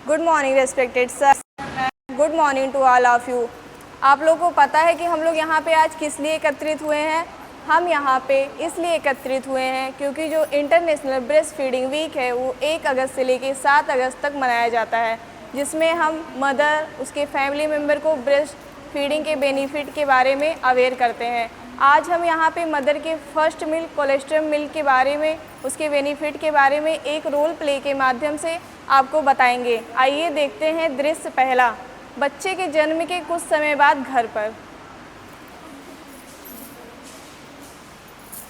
Good morning respected sir, good morning to all of you. आप लोगों को पता है कि हम लोग यहाँ पे आज किस लिए एकत्रित हुए हैं? हम यहाँ पे इसलिए एकत्रित हुए हैं क्योंकि जो इंटरनेशनल ब्रेस्ट फीडिंग वीक है वो 1 अगस्त से लेकर 7 अगस्त तक मनाया जाता है, जिसमें हम मदर, उसके फैमिली मेम्बर को ब्रेस्ट फीडिंग के बेनिफिट के बारे में अवेयर करते हैं। आज हम यहाँ पे मदर के फर्स्ट मिल्क, कोलेस्ट्रम मिल्क के बारे में, उसके बेनिफिट के बारे में एक रोल प्ले के माध्यम से आपको बताएंगे। आइए देखते हैं दृश्य पहला। बच्चे के जन्म के कुछ समय बाद घर पर।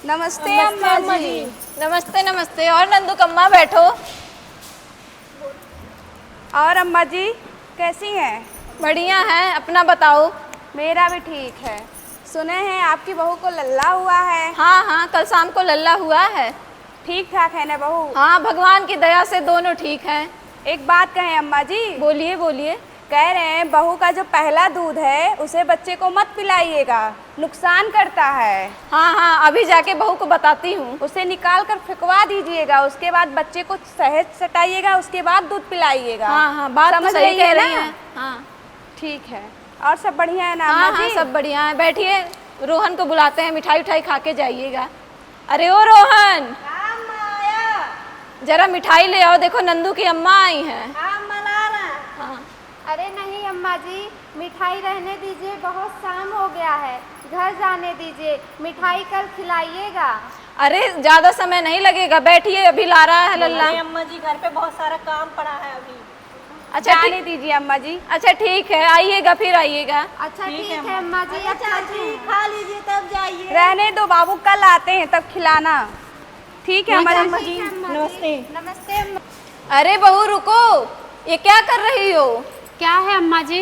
नमस्ते अम्मा जी। नमस्ते नमस्ते। और नंदू कम्मा बैठो। और अम्मा जी कैसी हैं? बढ़िया है, अपना बताओ। मेरा भी ठीक है। सुने हैं आपकी बहू को लल्ला हुआ है। हाँ हाँ, कल शाम को लल्ला हुआ है। ठीक ठाक है ना बहू? हाँ, भगवान की दया से दोनों ठीक हैं। एक बात कहें अम्मा जी? बोलिए बोलिए। कह रहे हैं बहू का जो पहला दूध है उसे बच्चे को मत पिलाइएगा, नुकसान करता है। हाँ हाँ, अभी जाके बहू को बताती हूँ। उसे निकाल कर फेंकवा दीजिएगा, उसके बाद बच्चे को सहज सटाइएगा, उसके बाद दूध पिलाइएगा। हाँ हाँ, बात तो सही कह रही हैं। हाँ ठीक है। और सब बढ़िया है ना हाँ अम्मा जी? हाँ, सब बढ़िया है। बैठिए, रोहन को बुलाते हैं, मिठाई उठाई खा के जाइएगा। अरे ओ रोहन, जरा मिठाई ले आओ, देखो नंदू की अम्मा आई हैं। हाँ। अरे नहीं अम्मा जी, मिठाई रहने दीजिए, बहुत शाम हो गया है, घर जाने दीजिए, मिठाई कल खिलाइएगा। अरे ज्यादा समय नहीं लगेगा, बैठिए, अभी ला रहा है लल्ला। अम्मा जी घर पे बहुत सारा काम पड़ा है अभी। अच्छा जाने दीजिए अम्मा जी। अच्छा ठीक है, आइएगा फिर आइएगा। अच्छा ठीक है अम्मा जी। अच्छा जी, खा लीजिए तब जाइए। रहने दो बाबू, कल आते हैं तब खिलाना। ठीक है अम्मा जी। नमस्ते। नमस्ते अम्मा। अरे बहू रुको, ये क्या कर रही हो? क्या है अम्मा जी?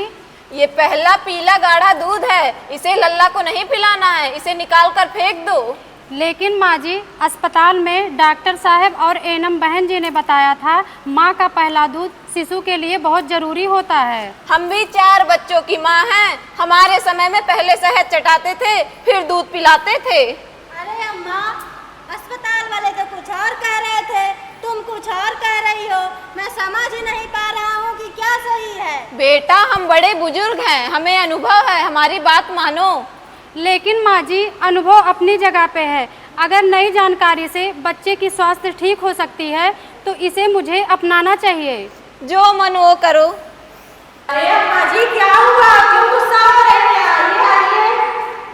ये पहला पीला गाढ़ा दूध है, इसे लल्ला को नहीं पिलाना है, इसे निकाल कर फेंक दो। लेकिन माँ जी, अस्पताल में डॉक्टर साहब और एनम बहन जी ने बताया था माँ का पहला दूध शिशु के लिए बहुत जरूरी होता है। हम भी 4 बच्चों की माँ हैं, हमारे समय में पहले शहद चटाते थे, फिर दूध पिलाते थे। अरे अम्मा, अस्पताल वाले तो कुछ और कह रहे थे, तुम कुछ और कह रही हो। मैं समझ ही नहीं पा रहा हूँ कि क्या सही है। बेटा, हम बड़े बुजुर्ग हैं, हमें अनुभव है, हमारी बात मानो। लेकिन माँ जी, अनुभव अपनी जगह पे है। अगर नई जानकारी से बच्चे की स्वास्थ्य ठीक हो सकती है तो इसे मुझे अपनाना चाहिए। जो मन वो करो। अरे अम्मा जी, क्या हुआ? क्यों गुस्सा हो रही हैं? आइए।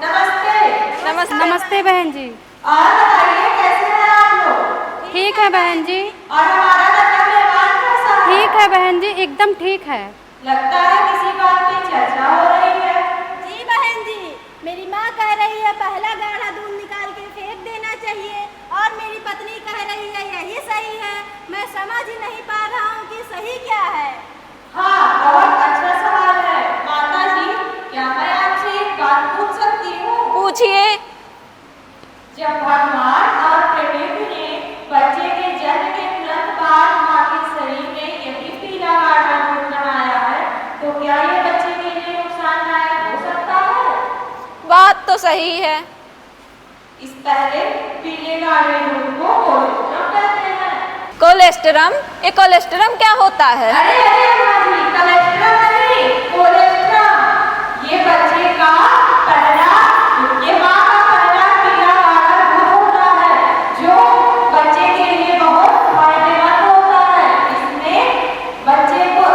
नमस्ते। नमस्ते। नमस्ते बहन जी। और बताइए कैसे हैं आप लोग? ठीक है बहन जी। और हमारा लड़का मेहमान कैसा है? ठीक है बहन जी, एकदम ठीक है। लगता है किसी बात की चर्चा हो रही है। जी बहन जी, मेरी माँ कह रही है पहला गाढ़ा दूध निकाल के फेंक देना चाहिए, और मेरी पत्नी कह रही है यही सही है। मैं समझ ही नहीं पा रहा हूँ कि सही क्या है। हाँ, बहुत अच्छा सवाल है माता जी। क्या मैं आपसे एक बात पूछ सकती हूँ? पूछिए। जब भगवान और प्रकृति ने बच्चे के जन्म के तुरंत बाद माँ के शरीर में यही पीला गाढ़ा दूध बनाया है, तो क्या ये बच्चे के लिए नुकसानदायक हो सकता है? बात तो सही है। इस पहले पीले गाढ़े दूध को कोलेस्ट्रम कहते हैं। कोलेस्ट्रम? ये कोलेस्ट्रम क्या होता है? अरे अरे अम्मा जी, कोलेस्ट्रम नहीं, कोलेस्ट्रम। ये बच्चे का पहला, ये माँ का पहला पीला गाढ़ा दूध होता है, जो बच्चे के लिए बहुत फायदेमंद होता है। इसमें बच्चे को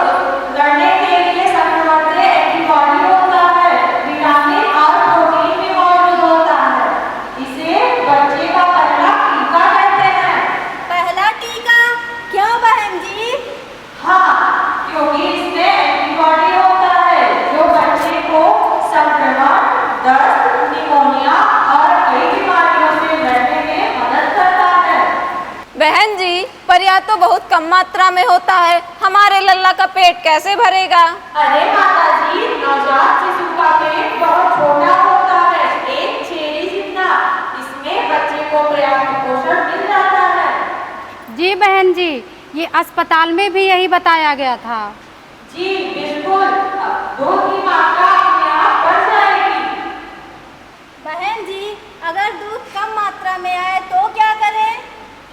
लड़ने के लिए संक्रमण से एंटीबॉडी होता है, विटामिन और प्रोटीन भी मौजूद होता है। इसे बच्चे का पहला टीका कहते हैं। पहला टीका? क्यों बहन जी? हाँ, क्योंकि इसमें एंटीबॉडी होता है जो बच्चे को संक्रमण, दस्त, निमोनिया और कई बीमारियों से लड़ने में मदद करता है। बहन जी, पर यह तो बहुत कम मात्रा में होता है, हमारे लल्ला का पेट कैसे भरेगा? अरे माता जी, नवजात शिशु का पेट बहुत छोटा होता है, एक छेनी जितना। इसमें बच्चे को पर्याप्त पोषण मिल जाता है। जी बहन जी, ये अस्पताल में भी यही बताया गया था। जी बिल्कुल, अब दूध की मात्रा अपने आप बढ़ जाएगी। बहन जी, अगर दूध कम मात्रा में आए तो क्या करें?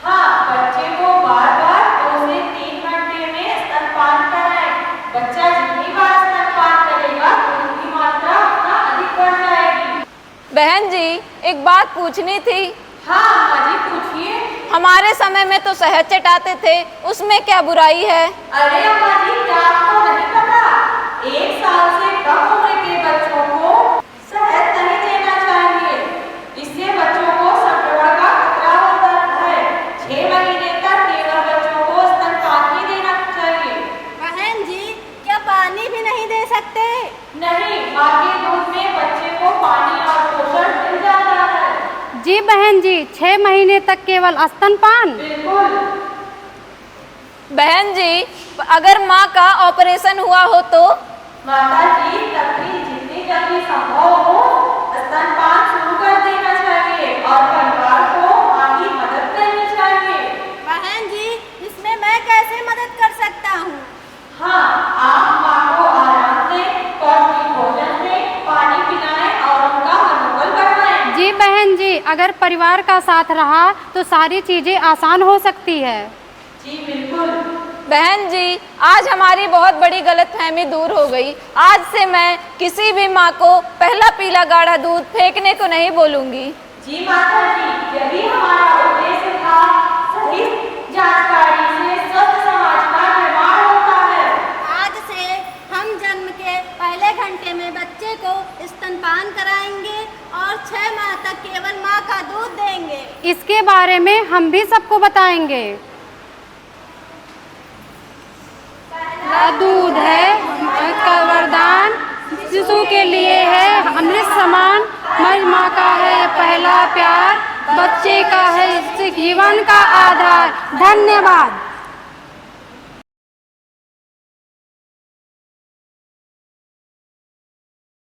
हाँ, बच्चे को बार-बार 2 से 3 घंटे में स्तनपान कराएं। बहन जी, एक बात पूछनी थी। हाँ अम्मा जी पूछिए। हमारे समय में तो शहद चटाते थे, उसमें क्या बुराई है? अरे अम्मा जी, क्या आपको नहीं पता? 1 साल से कम उम्र के बच्चों को शहद नहीं देना चाहिए। इससे बच्चों को संक्रमण का खतरा होता है। 6 महीने तक केवल बच्चों को स्तनपान ही देना चाहिए। बहन जी, क्या पानी भी नहीं दे सकते? नहीं, माँ के दूध में बच्चे को पानी और पोषण मिल जाता है। जी बहन जी, 6 महीने तक केवल स्तनपान? बिल्कुल। बहन जी, अगर माँ का ऑपरेशन हुआ हो तो? माता जी, तकलीफ जितनी जल्दी संभव हो स्तनपान शुरू कर देना चाहिए और परिवार को माँ की मदद करनी चाहिए। बहन जी, इसमें मैं कैसे मदद कर सकता हूँ? हाँ, आप माँ को आराम दें, पौष्टिक भोजन दें, पानी पिलाएं और उनका मनोबल बढ़ाएं। जी बहन जी, अगर परिवार का साथ रहा तो सारी चीज़ें आसान हो सकती है। जी बिल्कुल। बहन जी, आज हमारी बहुत बड़ी गलतफहमी दूर हो गई। आज से मैं किसी भी माँ को पहला पीला गाढ़ा दूध फेंकने को नहीं बोलूँगी। जी माता जी, यही हमारा उद्देश्य था। सही जानकारी से स्वस्थ समाज का निर्माण होता है। आज से हम जन्म के पहले घंटे में बच्चे को स्तनपान कराएंगे और 6 माह तक केवल माँ का दूध देंगे। इसके बारे में हम भी सबको बताएंगे। दूध है का वरदान, शिशु के लिए है अमृत समान, माँ का है पहला प्यार, बच्चे का है जीवन का आधार। धन्यवाद।